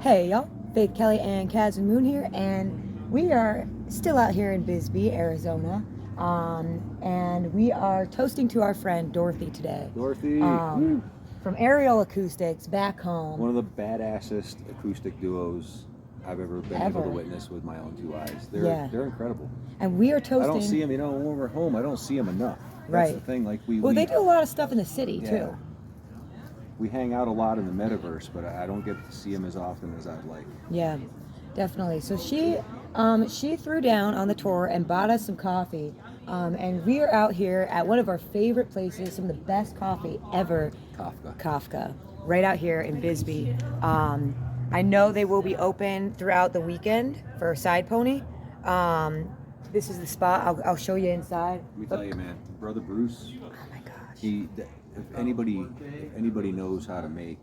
Hey y'all, Faith Kelly and Kaz and Moon here, and we are still out here in Bisbee, Arizona, and we are toasting to our friend Dorothy today. Dorothy, from Aerial Acoustics back home. one of the badassest acoustic duos I've ever been able to witness with my own two eyes. They're incredible. And we are toasting. I don't see them, when we're home, I don't see them enough. That's the thing. They do a lot of stuff in the city too. We hang out a lot in the metaverse, but I don't get to see them as often as I'd like. Yeah, definitely. So she threw down on the tour and bought us some coffee, and we are out here at one of our favorite places, some of the best coffee ever. Kafka, right out here in Bisbee. I know they will be open throughout the weekend for Side Pony. This is the spot. I'll show you inside. Let me tell you, man, Brother Bruce. Oh my gosh. If anybody knows how to make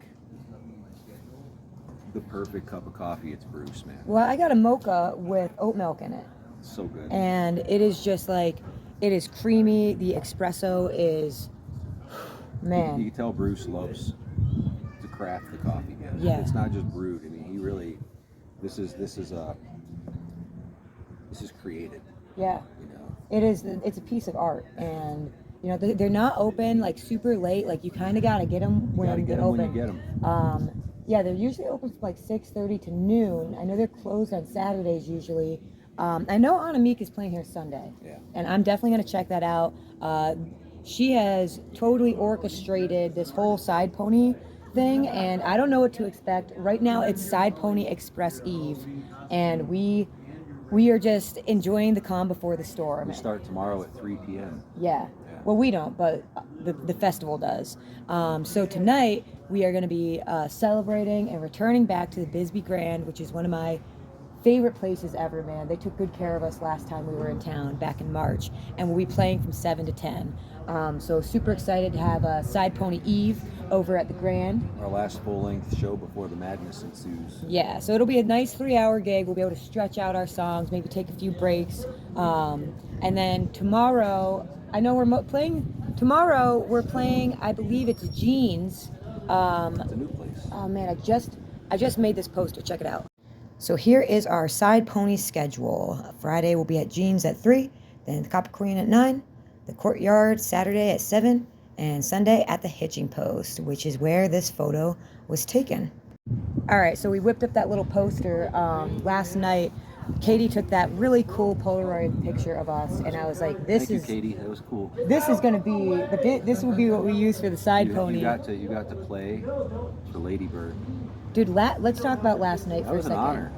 the perfect cup of coffee, it's Bruce, man. Well, I got a mocha with oat milk in it. It's so good. And it is just like, it is creamy. The espresso is, man. You can tell Bruce loves to craft the coffee, man. Yeah. It's not just brewed. I mean, he really, this is created. Yeah. It is. It's a piece of art, and they're not open like super late. Like you kind of gotta get them when they open. When you get them. Yeah, they're usually open from like 6:30 to noon. I know they're closed on Saturdays usually. I know Anamik is playing here Sunday. Yeah. And I'm definitely gonna check that out. She has totally orchestrated this whole Side Pony thing, and I don't know what to expect. Right now, it's Side Pony Express Eve, and we are just enjoying the calm before the storm. We start tomorrow at 3 p.m. Yeah. Well, we don't, but the festival does. So tonight, we are going to be celebrating and returning back to the Bisbee Grand, which is one of my favorite places ever, man. They took good care of us last time we were in town back in March, and we'll be playing from 7 to 10. So super excited to have Side Pony Eve over at the Grand. Our last full-length show before the madness ensues. Yeah, so it'll be a nice 3-hour gig. We'll be able to stretch out our songs, maybe take a few breaks. And then tomorrow, I know we're playing, I believe it's Jeans. It's a new place. Oh man, I just made this poster, check it out. So here is our Side Pony schedule. Friday we'll be at Jeans at 3, then the Copper Queen at 9, the Courtyard Saturday at 7, and Sunday at the Hitching Post, which is where this photo was taken. All right, so we whipped up that little poster last night. Katie took that really cool Polaroid picture of us, and I was like, Thank you, Katie. That was cool. This is going to be, this will be what we use for the Side Pony. You got to play for Lady Bird. Dude, let's talk about last night for a second.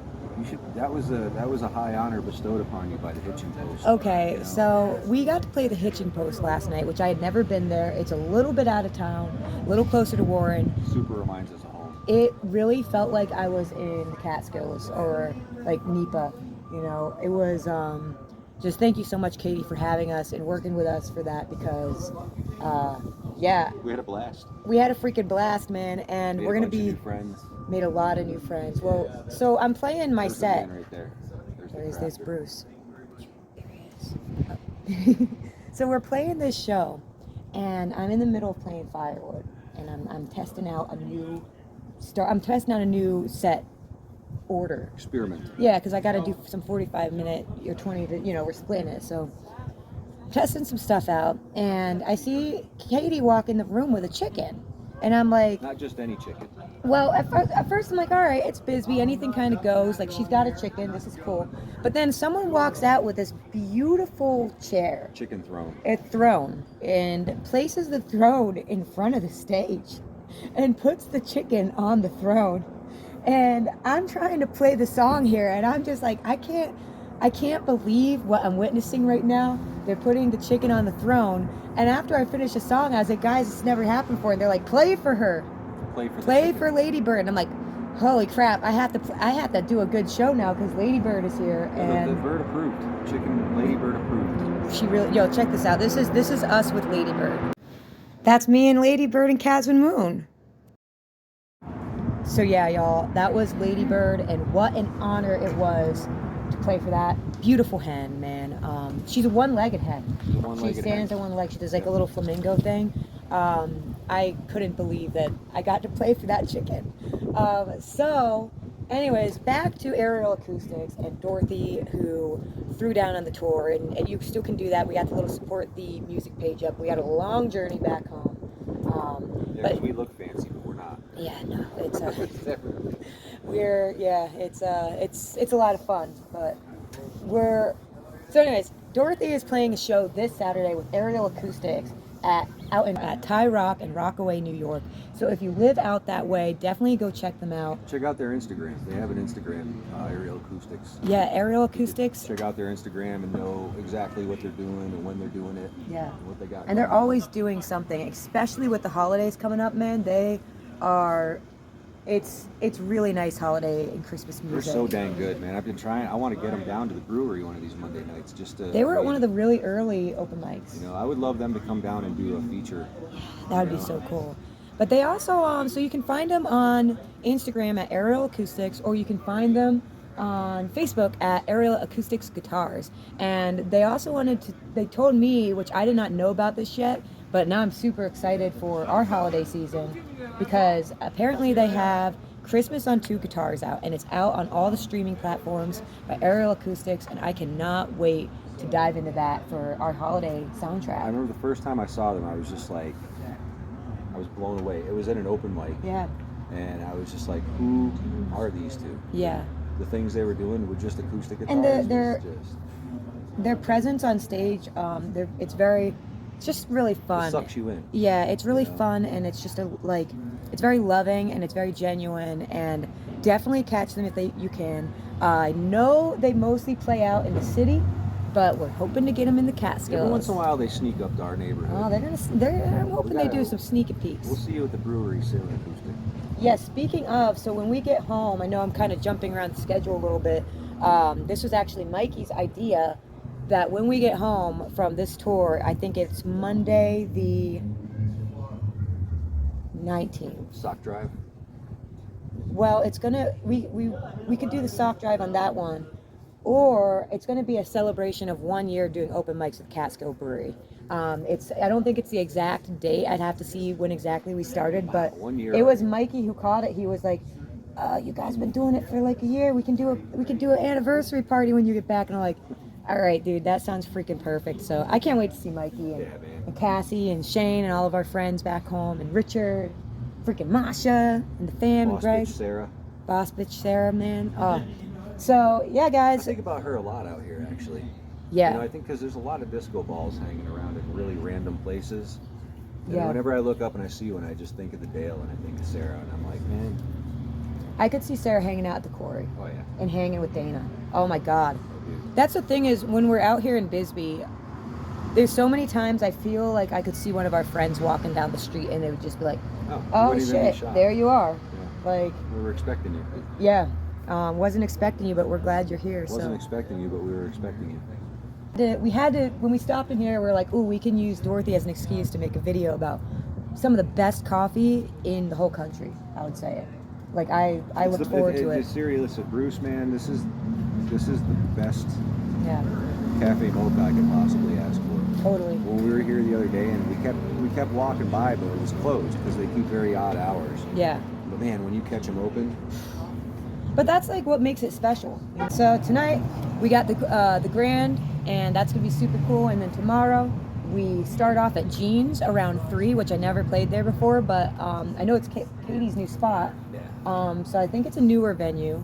That was an honor. That was a high honor bestowed upon you by the Hitching Post. Okay, so we got to play the Hitching Post last night, which I had never been there. It's a little bit out of town, a little closer to Warren. Super reminds us of home. It really felt like I was in the Catskills or like Nipa. It was just thank you so much, Katie, for having us and working with us for that, because we had a blast. We had a freaking blast, man, and we're gonna be new friends. Made a lot of new friends. Well, so I'm playing my set. Right there. There's Bruce. There he is. So we're playing this show, and I'm in the middle of playing Firewood, and I'm testing out a new set order. Experiment. Yeah, because I got to do some 45-minute or 20. We're splitting it, so testing some stuff out, and I see Katie walk in the room with a chicken, and I'm like, not just any chicken. Well, at first I'm like, all right, it's Bisbee, anything kind of goes. Like, she's got a chicken, this is cool. But then someone walks out with this beautiful chair. Chicken throne. A throne. And places the throne in front of the stage. And puts the chicken on the throne. And I'm trying to play the song here, and I'm just like, I can't believe what I'm witnessing right now. They're putting the chicken on the throne. And after I finish the song, I was like, guys, this never happened before. And they're like, play for her. Play for Lady Bird. And I'm like, holy crap! I have to do a good show now because Lady Bird is here. And the bird approved. Chicken Lady Bird approved. She really, check this out. This is us with Lady Bird. That's me and Lady Bird and Casvin Moon. So yeah, y'all, that was Lady Bird, and what an honor it was to play for that beautiful hen, man. She's a one-legged hen. She stands on one leg. She does like a little flamingo thing. I couldn't believe that I got to play for that chicken. So Anyways, back to Aerial Acoustics and Dorothy, who threw down on the tour, and you still can do that. We got the little support the music page up. We had a long journey back home. Yeah, but we look fancy, but we're not. Yeah, no, it's it's a lot of fun, but we're so. Anyways, Dorothy is playing a show this Saturday with Aerial Acoustics at Thai Rock in Rockaway, New York. So if you live out that way, definitely go check them out. Check out their Instagram. They have an Instagram, Aerial Acoustics. Yeah, Aerial Acoustics. Check out their Instagram and know exactly what they're doing and when they're doing it. Yeah. And what they got. And they're always doing something, especially with the holidays coming up, man. They are. It's really nice holiday and Christmas music. They're so dang good, man. I've been trying. I want to get them down to the brewery one of these Monday nights. They were at one of the really early open mics. You know, I would love them to come down and do a feature. That would be so cool. But they also, so you can find them on Instagram at Aerial Acoustics, or you can find them on Facebook at Aerial Acoustics Guitars. And they also they told me, which I did not know about this yet, but now I'm super excited for our holiday season, because apparently they have Christmas on 2 Guitars out, and it's out on all the streaming platforms by Aerial Acoustics, and I cannot wait to dive into that for our holiday soundtrack. I remember the first time I saw them, I was just like, I was blown away. It was at an open mic. Yeah. And I was just like, who are these two? Yeah. The things they were doing were just acoustic guitars. And their presence on stage, it's just really fun. It sucks you in. Yeah, it's really fun, and it's just it's very loving, and it's very genuine, and definitely catch them if you can. I know they mostly play out in the city, but we're hoping to get them in the Catskills. Every once in a while, they sneak up to our neighborhood. Oh, I'm hoping they do some sneaky peeks. We'll see you at the brewery soon, acoustic. Yeah, speaking of, so when we get home, I know I'm kind of jumping around the schedule a little bit. This was actually Mikey's idea, that when we get home from this tour, I think it's Monday the 19th. Sock drive? Well, it's gonna, we could do the sock drive on that one, or it's gonna be a celebration of 1 year doing open mics at Catskill Brewery. I don't think it's the exact date. I'd have to see when exactly we started, but 1 year. It was Mikey who caught it. He was like, you guys have been doing it for like a year. We can do an anniversary party when you get back. And I'm like, all right, dude, that sounds freaking perfect. So I can't wait to see Mikey and Cassie and Shane and all of our friends back home, and Richard, freaking Masha and the fam, and Greg. Boss bitch Sarah, man. Oh, so yeah, guys. I think about her a lot out here, actually. Yeah. You know, I think because there's a lot of disco balls hanging around in really random places. And yeah. Whenever I look up and I see one, I just think of the Dale and I think of Sarah, and I'm like, man. I could see Sarah hanging out at the quarry. Oh, yeah. And hanging with Dana. Oh, my God. Oh, dude. That's the thing is, when we're out here in Bisbee, there's so many times I feel like I could see one of our friends walking down the street and they would just be like, oh shit, there you are. Yeah. Like, we were expecting you. Yeah. Wasn't expecting you, but we're glad you're here. Wasn't expecting you, but we were expecting you. We had to, when we stopped in here, we were like, ooh, we can use Dorothy as an excuse to make a video about some of the best coffee in the whole country, I would say it. Like, I look forward to it. It's serious. Bruce, man, this is the best Yeah. cafe mocha I could possibly ask for. Totally. When we were here the other day, and we kept walking by, but it was closed because they keep very odd hours. Yeah. But man, when you catch them open. But that's like what makes it special. So tonight we got the Grand, and that's gonna be super cool. And then tomorrow we start off at Jean's around 3, which I never played there before, but I know it's Katie's new spot. Yeah. So I think it's a newer venue,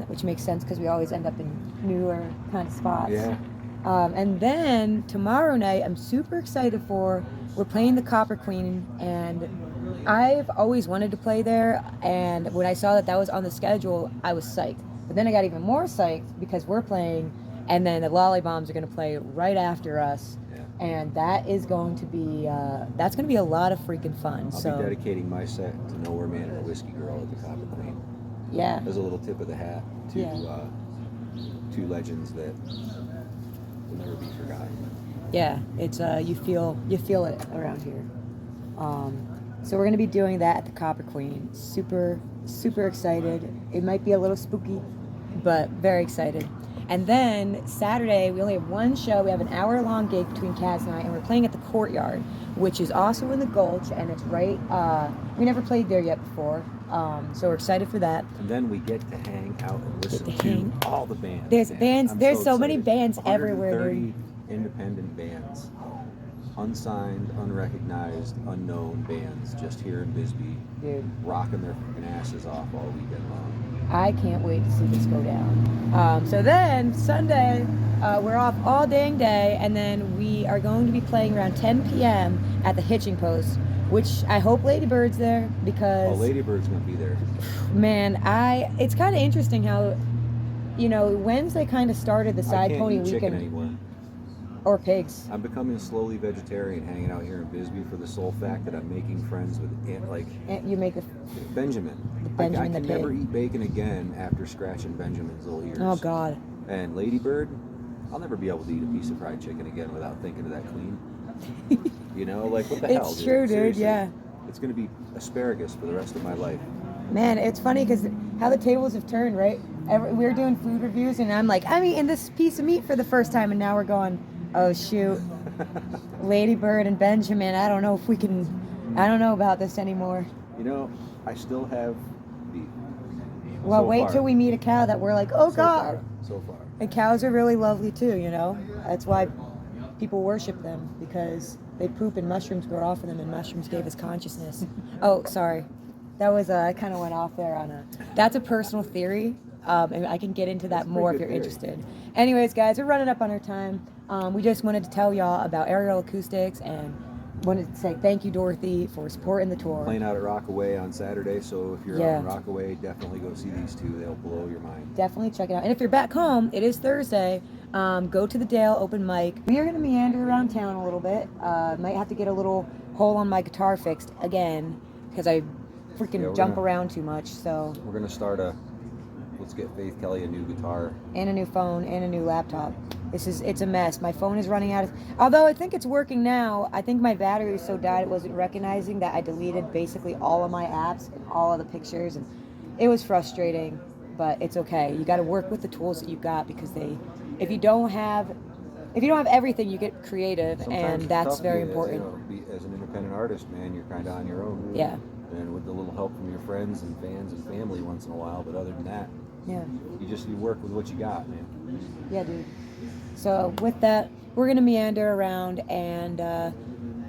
which makes sense because we always end up in newer kind of spots. Yeah. And then tomorrow night, I'm super excited for. We're playing the Copper Queen, and I've always wanted to play there. And when I saw that was on the schedule, I was psyched. But then I got even more psyched because we're playing, and then the Lollybombs are going to play right after us. Yeah. And that is going to be that's going to be a lot of freaking fun. I'll be dedicating my set to Nowhere Man and a Whiskey Girl at the Copper Queen. Yeah. As a little tip of the hat to two legends that will never be forgotten. Yeah, it's you feel it around here. So we're gonna be doing that at the Copper Queen. Super excited. It might be a little spooky, but very excited. And then Saturday we only have one show. We have an hour-long gig between Kaz and I, and we're playing at the Courtyard, which is also in the Gulch, and it's right. We never played there yet before. So we're excited for that. And then we get to hang out and listen to all the bands. There's bands. There's so many excited. bands everywhere, dude. 130 independent bands. Unsigned, unrecognized, unknown bands just here in Bisbee. Dude. Rocking their fucking asses off all weekend long. I can't wait to see this go down. So then, Sunday, we're off all dang day, and then we are going to be playing around 10 p.m. at the Hitching Post, which I hope Lady Bird's there, because... Oh, Lady Bird's going to be there. Man, it's kind of interesting how, Wednesday kind of started the Side Pony Weekend. Weekend. Anymore. Or pigs. I'm becoming slowly vegetarian, hanging out here in Bisbee for the sole fact that I'm making friends with You make Benjamin. I can never eat bacon again after scratching Benjamin's little ears. Oh God. And Lady Bird, I'll never be able to eat a piece of fried chicken again without thinking of that clean. What the hell? It's true, dude. Seriously. Yeah. It's gonna be asparagus for the rest of my life. Man, it's funny because how the tables have turned, right? We're doing food reviews, and I'm like, I'm eating this piece of meat for the first time, and now we're going, oh shoot, Lady Bird and Benjamin, I don't know about this anymore. I still have beef. Well, so wait far. till we meet a cow that we're like, oh God. So far. And cows are really lovely too, That's why people worship them, because they poop and mushrooms grow off of them, and mushrooms gave us consciousness. Oh, sorry. That was, I kind of went off there that's a personal theory. And I can get into that more if you're interested. Anyways, guys, we're running up on our time. We just wanted to tell y'all about Aerial Acoustics, and wanted to say thank you, Dorothy, for supporting the tour. Playing out at Rockaway on Saturday, so if you're out in Rockaway, definitely go see these two. They'll blow your mind. Definitely check it out. And if you're back home, it is Thursday. Go to the Dale open mic. We are going to meander around town a little bit. Might have to get a little hole on my guitar fixed again, because I freaking jump around too much. So we're going to start let's get Faith Kelly a new guitar. And a new phone and a new laptop. It's a mess. My phone is running out of... Although I think it's working now. I think my battery was so dead it wasn't recognizing that I deleted basically all of my apps and all of the pictures. And it was frustrating, but it's okay. You got to work with the tools that you got, because if you don't have everything, you get creative. Sometimes and that's very important. As an independent artist, man, you're kind of on your own. Yeah. And with a little help from your friends and fans and family once in a while, but other than that, yeah, you work with what you got, man. Yeah, dude. So with that, we're gonna meander around and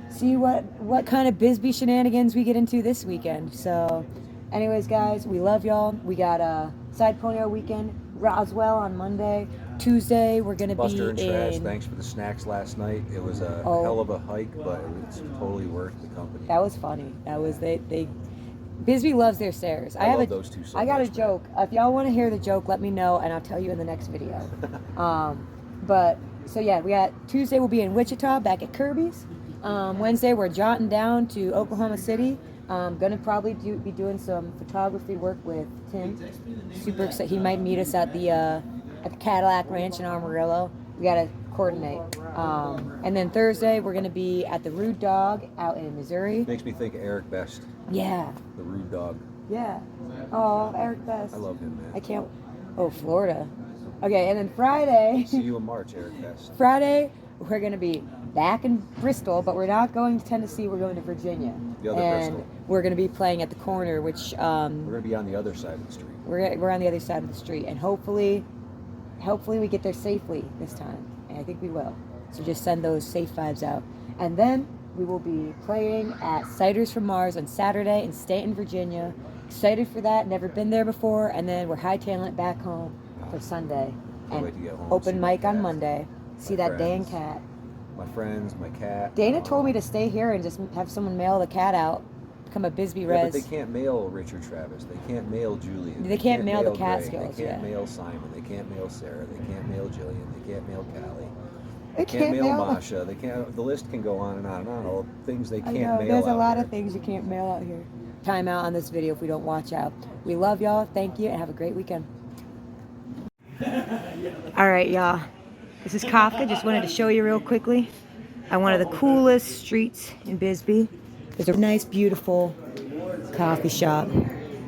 see what kind of Bisbee shenanigans we get into this weekend. So, anyways, guys, we love y'all. We got a Side Pony weekend, Roswell on Monday. Tuesday, we're gonna Buster be and Trash, in. thanks for the snacks last night. It was a hell of a hike, but it's totally worth the company. That was funny. That was they. Bisbee loves their stairs. I love those two so I got much, a joke. If y'all want to hear the joke, let me know, and I'll tell you in the next video. But so yeah, we got Tuesday. We'll be in Wichita, back at Kirby's. Wednesday, we're jotting down to Oklahoma City. Gonna probably be doing some photography work with Tim. Super excited. He might meet us at the Cadillac Ranch in Amarillo. We gotta coordinate. And then Thursday, we're gonna be at the Rude Dog out in Missouri. Makes me think of Eric Best. Yeah. The Rude Dog. Yeah. Oh, Eric Best. I love him, man. I can't. Oh, Florida. Okay, and then Friday. See you in March, Eric Best. Friday, we're gonna be back in Bristol, but we're not going to Tennessee. We're going to Virginia. The other and Bristol. We're gonna be playing at the Corner, which we're gonna be on the other side of the street. We're on the other side of the street, and hopefully we get there safely this time, and I think we will. So just send those safe vibes out. And then we will be playing at Ciders from Mars on Saturday in Stanton, Virginia. Excited for that, never been there before. And then we're hightailing it back home for Sunday. Can't wait to get home. Open mic on Monday. See that dang cat. My friends, my cat. Dana told me to stay here and just have someone mail the cat out. Become a Bisbee res. But they can't mail Richard Travis. They can't mail Julian. They can't mail the Gray. Catskills. They can't mail Simon. They can't mail Sarah. They can't mail Jillian. They can't mail Callie. They can't mail Masha. They can't. The list can go on and on and on. All things they can't mail. There's a lot here. of things you can't mail out here. Time out on this video if we don't watch out. We love y'all. Thank you, and have a great weekend. All right, y'all. This is Kafka. Just wanted to show you real quickly. On one of the coolest streets in Bisbee. There's a nice, beautiful coffee shop.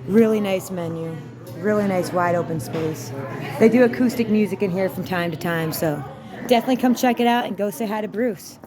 Really nice menu. Really nice, wide open space. They do acoustic music in here from time to time, so definitely come check it out and go say hi to Bruce.